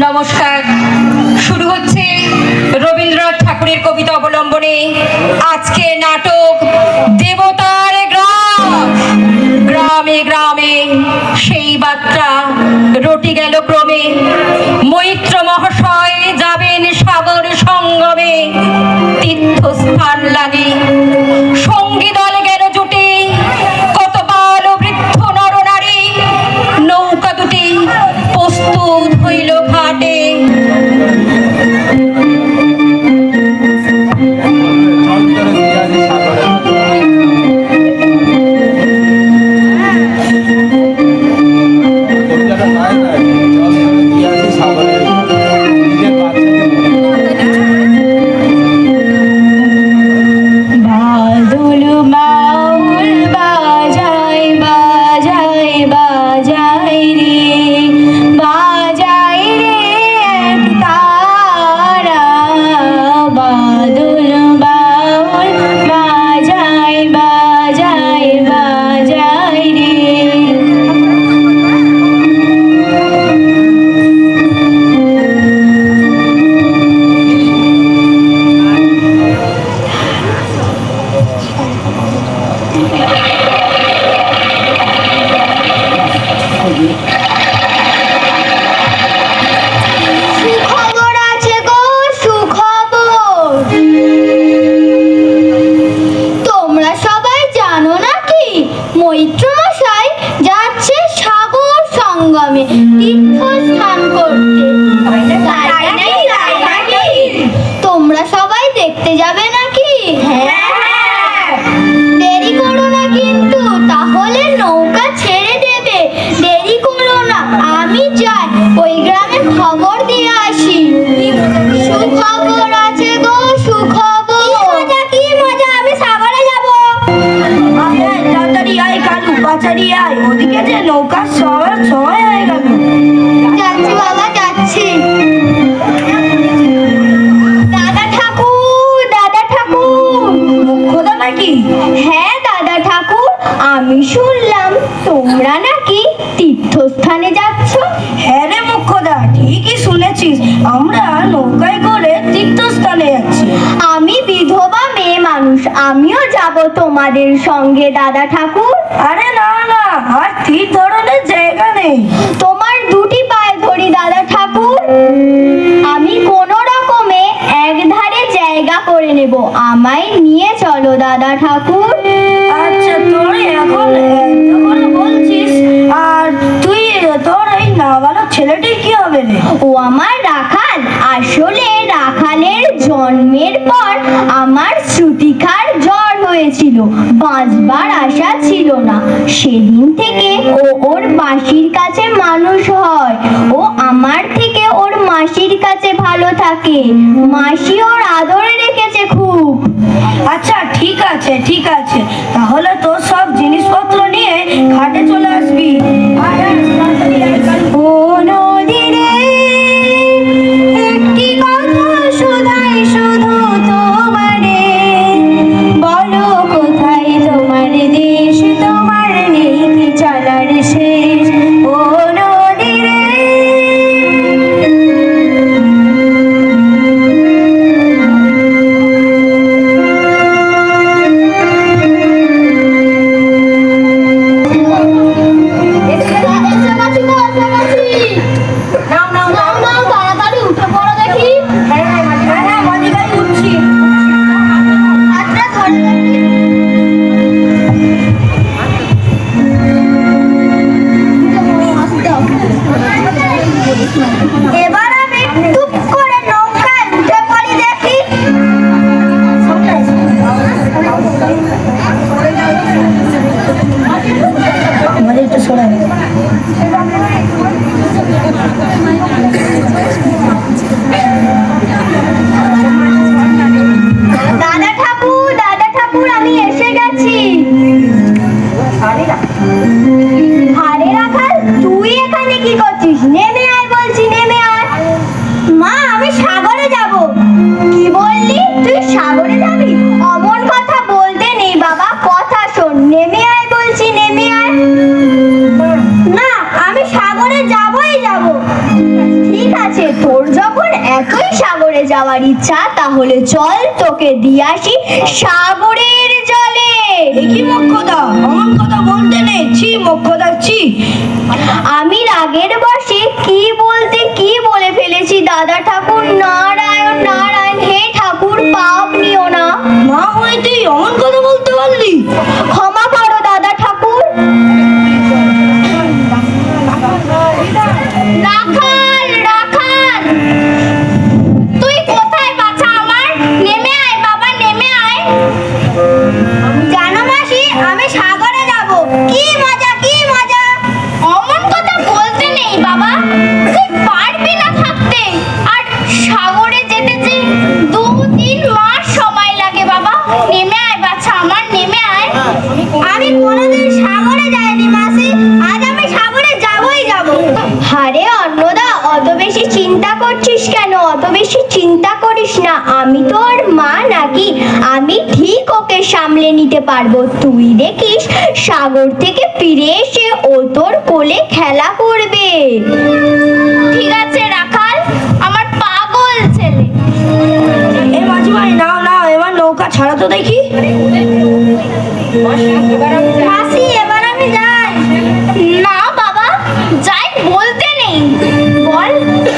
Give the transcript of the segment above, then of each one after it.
নমস্কার। শুরু হচ্ছে রবীন্দ্রনাথ ঠাকুরের কবিতা অবলম্বনে আজকে নাটক দেবতার গ্রাম। গ্রামে গ্রামে সেই বার্তা রটি গেল ক্রমে, মৈত্র মহাশয় যাবেন সাগর সঙ্গমে, তীর্থস্থান লাগে সঙ্গী দল গেল জুটে, কত বাল বৃদ্ধ নর নারী, নৌকা দুটি প্রস্তুত হইল ঘাটে। তোমরা সবাই দেখতে যাবে নাকি? দেরি করো না কিন্তু, তাহলে নৌকা ছেড়ে দেবে। দেরি করো না, আমি যাই ওই গ্রামে খবর দিয়ে আসি। সুখবর আছে গো, সুখবর। কি মজা, আমি সাগরে যাবো। তাড়াতাড়ি আয় কালু, পাচারি আয়, ওদিকে যে নৌকা সবার সময় হয়ে গেল। যাচ্ছি বাবা, যাচ্ছি। দাদা ঠাকুর, দাদা ঠাকুর। মুখ্যদা নাকি? হ্যাঁ দাদা ঠাকুর, আমি শুনলাম তোমরা নাকি তীর্থস্থানে যাচ্ছ। হ্যাঁ রে মুখ্যদা, ঠিকই শুনেছিস, আমরা নৌকায় করে তীর্থস্থানে যাচ্ছি। আমি বিধবা মেয়ে মানুষ, আমিও যাব তোমাদের সঙ্গে দাদা ঠাকুর। আরে না না, আর তীর ধরনের জায়গা নেই। তোমার দুটি পায়ে ধরি দাদা ঠাকুর, আমি কোন রকমে একধারে জায়গা করে নেব, আমায় নিয়ে চলো দাদা ঠাকুর। আচ্ছা, তোর এখন এত করে বলছিস, আর তুই তোর এই নাবালক ছেলেটির কি হবে রে? ও আমার রাখাল। আসলে রাখালের জন্মের পর আমার শ্রুতিকার জ্বর হয়েছিল, বাঁচবার আশা ছিল না। সেদিন থেকে ও ওর মাসির কাছে মানুষ হয়। ও আমার থেকে ওর মাসির কাছে ভালো থাকে, মাসি ওর আদরে রেখেছে খুব। আচ্ছা ঠিক আছে ঠিক আছে, তাহলে তোর সব জিনিসপত্র নিয়ে ঘাটে চলে আসবি। আয়, আয়, তাড়াতাড়ি আয় কালু। ও নদী রে, একটি কথা শোধাই শুধু তোমারে, বলো কোথায় তোমার দেশ, তোমার নেই কি চলার শেষ। ও নদী রে। নাও নাও নাও, তাড়াতাড়ি উঠে পড়ো দেখি। হ্যাঁ হ্যাঁ মাঝিগাই উঠছি। আচ্ছা ধরে দেখি। এবার আমি টুপ করে নৌকায় উঠে পড়ি দেখি। আমাদের একটু সরে দাদা ঠাকুর, আমি এসে গেছি। আরে রাখাল, তুই এখানে কি করছিস? নেমে আয় বলছি, নেমে আয়। আছে, তোর যখন এতই সাগরে যাওয়ার ইচ্ছা তাহলে চল তোকে দিয়ে আসি সাগরের জলে। এ কি মোক্ষদা, অমন কথা বলতে নেই, ছি মোক্ষদা ছি। আমি রাগের বশে কি বলতে কি বলে ফেলেছি দাদা ঠাকুর। নারায়ণ নারায়ণ, হে ঠাকুর পাপ নিও না। মা হয়ে তুই অমন কথা বলতে পারলি? ক্ষমা করো দাদা ঠাকুর। রাখাল রাখাল, তুই কোথায় বাছা আমার? নেমে আয় বাবা, নেমে আয়। জানো মাসি, আমি সাগরে যাব। কি মজা কি মজা। অমন কথা বলতে নেই বাবা, তুই পারবি না থাকতে। আর সাগরে যেতে যে 2-3 মাস সময় লাগে বাবা। নেমে আয় বাছা আমার, নেমে আয়। আমি কোনোদিন সাগরে যাইনি মাসি, আজ আমি সাগরে যাবই যাব। আরে অন্নদা, অত বেশি চিন্তা করছিস কেন? অত বেশি চিন্তা করিস না, আমি তোর মা নাকি? আমি ঠিক ওকে সামলে নিতে পারবো। তুই দেখিস সাগর থেকে ফিরে এসে ও তোর কোলে খেলা করবে। ঠিক আছে রাখাল, আমার পাগল ছেলে। এ মাঝি ভাই, নাও নাও, এবার নৌকা ছাড়া তো দেখি। মাসি, এবার আমি যাই। না বাবা, যাই বলতে নেই। বল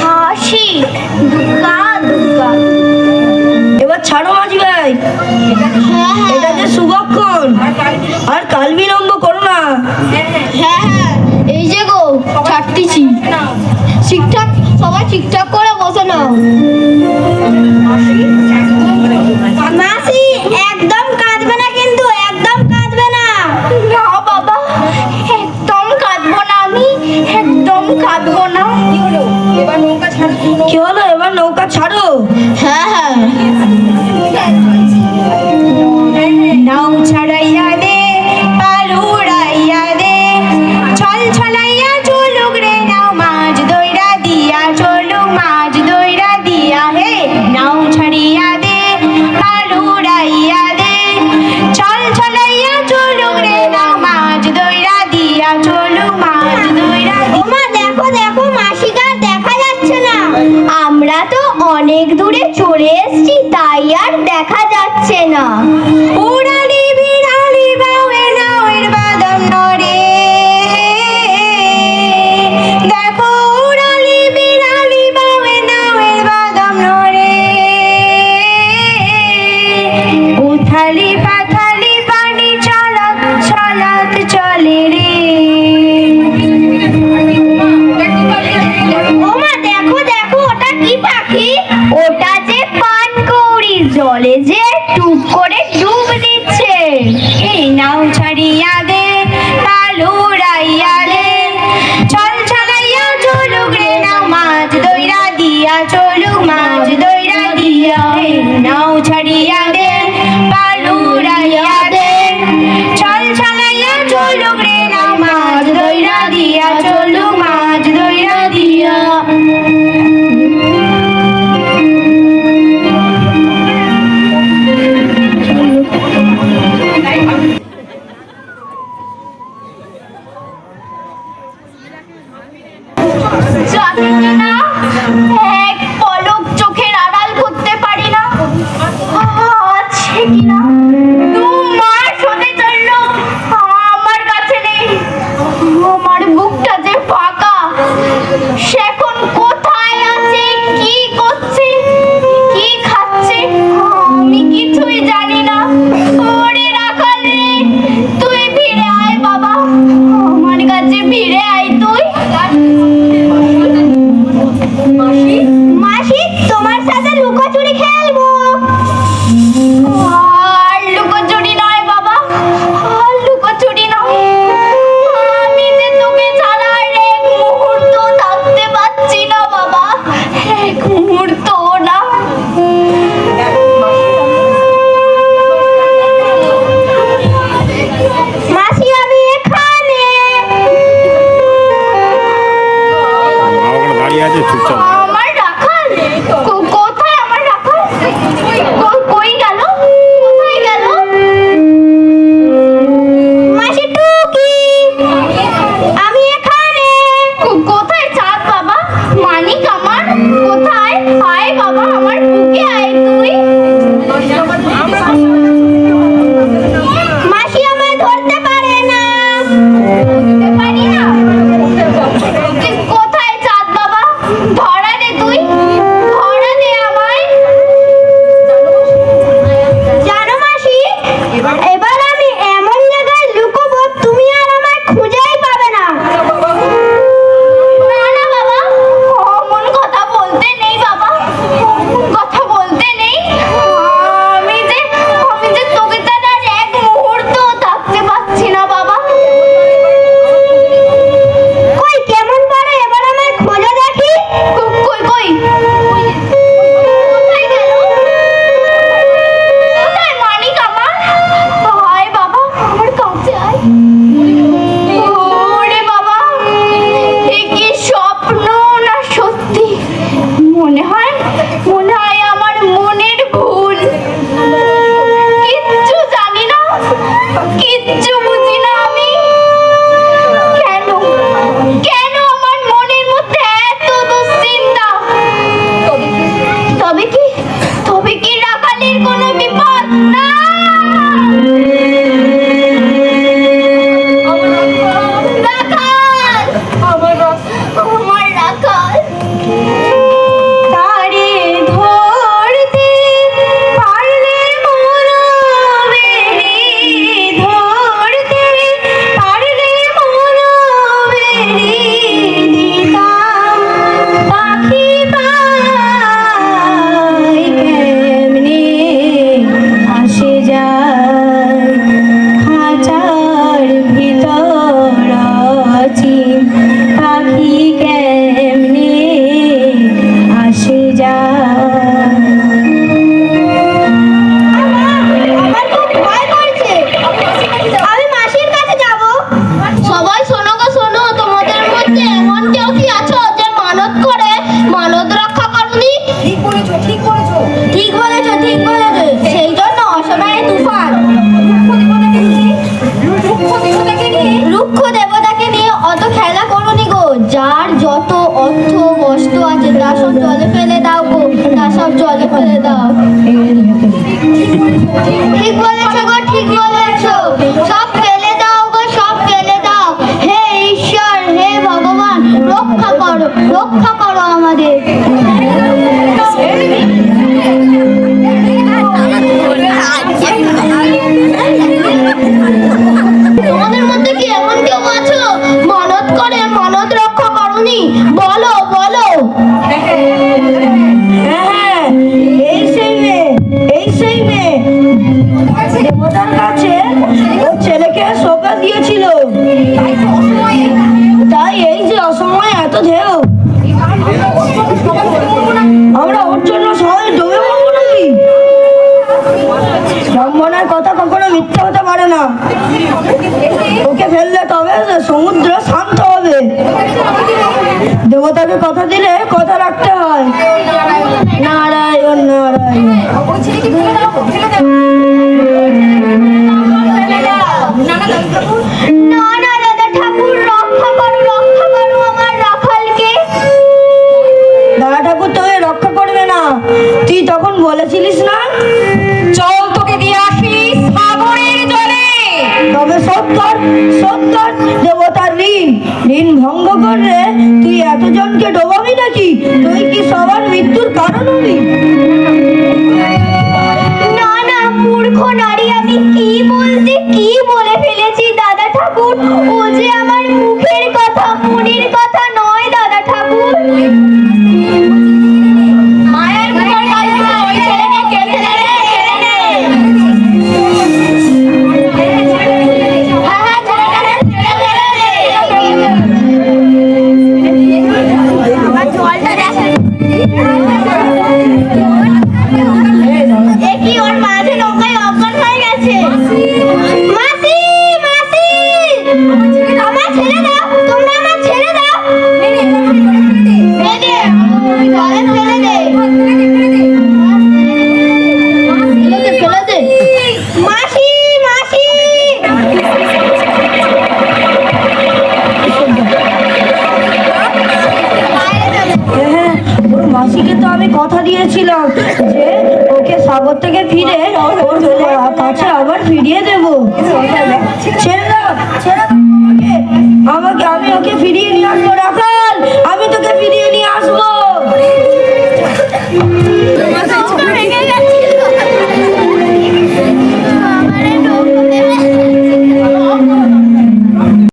হাসি দুর্গা দুর্গা। এবার ছাড়ো মাঝি ভাই, এটা যে শুভক্ষণ, আর কাল বিলম্ব করো না। হ্যাঁ হ্যাঁ, এই যে গো ছাড়তেছি। ঠিকঠাক সবাই ঠিকঠাক করে বসে নাও। মাসি, একদম কাঁদবে না কিন্তু, একদম কাঁদবে না। না বাবা, একদম কাঁদবো না, আমি একদম কাঁদবো না। কি হলো, এবার নৌকা ছাড়ো। কি হলো, এবার নৌকা ছাড়ো। হ্যাঁ হ্যাঁ। নাও ছাড়াইয়া দে, পাল উড়াইয়া দে, ছল ছলাইয়া চলুক রে নাও, মাছ দইরা দিয়া চলুক, মাছ দইরা দিয়া। হে নাও ছাড়িয়া দে, পাল উড়াইয়া দে, ছল ছলাইয়া চলুক রে নাও, মাছ দইরা দিয়া চলুক, মাছ দইরা দিয়া। ওমা দেখো দেখো, মাসিকে আর দেখা যাচ্ছে না। আমরা তো অনেক দূরে চলে এসেছি, তাই আর দেখা যাচ্ছে না। উড়ালি বিড়ালি বাউে নাওয়ের বাদাম নড়ে, দেখো উড়ালি বিড়ালি বাউে নাওয়ের বাদাম নড়ে, উথালি পাথালি পানি চলাত চলাত চলে রে। ওমা দেখো দেখো, ওটা কি পাখি? ওটা যে পানকৌড়ি, জলে যে টুপ করে ডুব দিচ্ছে। এই নাও ছাড়িয়া দে, পাল উড়াইয়া দে, ছল ছলাইয়া চলুক রে নাও, মাছ দইরা দিয়া চলুক, মাছ দইরা দিয়া। এই নাও ছাড়িয়া দে, পাল উড়াইয়া দে, ছল ছলাইয়া চলুক রে নাও, মাছ দইরা দিয়া চলুক, মাছ দইরা দিয়া। যাকে কিনা এক পলক চোখের আড়াল করতে পারি না, আছে কিনা 2 মাস হতে চললো আমার কাছে নেই। আমার বুকটা যে ফাঁকা, সে এখন কোথায় আছে, কি করছে, কি খাচ্ছে, আমি কিছুই জানি না। ওরে রাখাল রে, তুই ফিরে আয় বাবা, আমার কাছে ফিরে আয় তুই। মাসি, তোমার সাথে লুকোচুরি খেলবো। আর লুকোচুরি নয় বাবা, আর লুকোচুরি নয়। আমি যে তোকে ছাড়া আর এক মুহূর্ত থাকতে পারছি না বাবা, এক মুহূর্ত না। মাসি, আমি এখানে। মা ওখানে দাঁড়িয়ে আছে চুপচাপ। আমার রাখাল কোথায়? আমার রাখাল কই গেল? কোথায় গেল? মাসি টুকি, আমি এখানে। কোথায় চাঁদ বাবা? মানিক আমার মনে হয় আমার মনের ভুল। কিচ্ছু জানি না, কিচ্ছু বুঝি না আমি। কেন কেন আমার মনের মধ্যে এত দুশ্চিন্তা? তবে কি রাখালের কোনো বিপদ? না, আমার রাখাল তারে ধরতে পারলে মনোবেরি, ধরতে পারলে মনোবেরি দিতাম পাখি পাই কেমনে আসে যায় খাঁচার ভিতর অচিন পাখি কেমনে আসে যায়। আমার খুব ভয় করছে, আমি মাসির কাছে যাব। সবাই শোনো গো শোনো, তোমাদের মধ্যে এমন কেউ কি আছো যে মানত করে মানত রক্ষা করনি? ঠিক বলেছো ঠিক বলেছো ঠিক বলেছো ঠিক বলেছো। সেই জন্য অসময়ে তুফান রুক্ষ দেবতাকে নিয়ে অত খেলা করনি গো। যার যত অর্থ বস্তু আছে তা সব জলে ফেলে দাও গো, তা সব জলে ফেলে দাও। ঠিক বলেছো গো ঠিক বলেছো, সব ফেলে দাও গো সব ফেলে দাও। হে ঈশ্বর হে ভগবান, রক্ষা করো আমাদের। তোমাদের মধ্যে কি এমন কেউ আছো মানত করে মানত রক্ষা করনি? বলো বলো। হ্যাঁ, এই সেই মেয়ে দেবতার কাছে ওর ছেলেকে সঁপে দিয়েছিল, তাই এই যে অসময়ে এত ঢেউ। আমরা ওর জন্য সবাই ডুবে মরবো নাকি? ব্রাহ্মণের কথা কখনো মিথ্যা হতে পারে না। ওকে ফেললে তবে সমুদ্র শান্ত হবে। দেবতাকে কথা দিলে কথা রাখতে হয়। নারায়ণ নারায়ণ। না না দাদা ঠাকুর, রক্ষা করো আমার রাখালকে। দাদা ঠাকুর তোকে রক্ষা করবে না, তুই তখন বলেছিলিস না? চল তোকে দিয়ে আসি সাগরের জলে। তবে সত্তর দেবতার ঋণ ভঙ্গ করলে তুই এতজনকে ডোবাবি নাকি? তুই কি সবার মৃত্যুর কারণ হবি? না না মূর্খ নারী, আমি কি বলে ফেলেছি দাদা ঠাকুর? ও যে আমার মুখের কথা মনের কথা নয় দাদা ঠাকুর। মায়ের মুখের কথা ওই ছেলেকে কেড়ে নে। দেখি ওর মাঝে নৌকায় অজ্ঞান হয়ে গেছে। মাসি মাসি, আমার ছেড়ে দাও, তোমরা আমার ছেড়ে দাও। ফেলে দে, জলে ফেলে দে। ফেলে দে মাসি মাসি। হ্যাঁ, ওর মাসিকে তো আমি কথা দিয়েছিলাম যে ওকে সাগর থেকে ফিরে ওর কাছে আবার ফিরিয়ে দেবো। ছেড়ে দাও আমাকে, আমি ওকে ফিরিয়ে নিয়ে আসবো।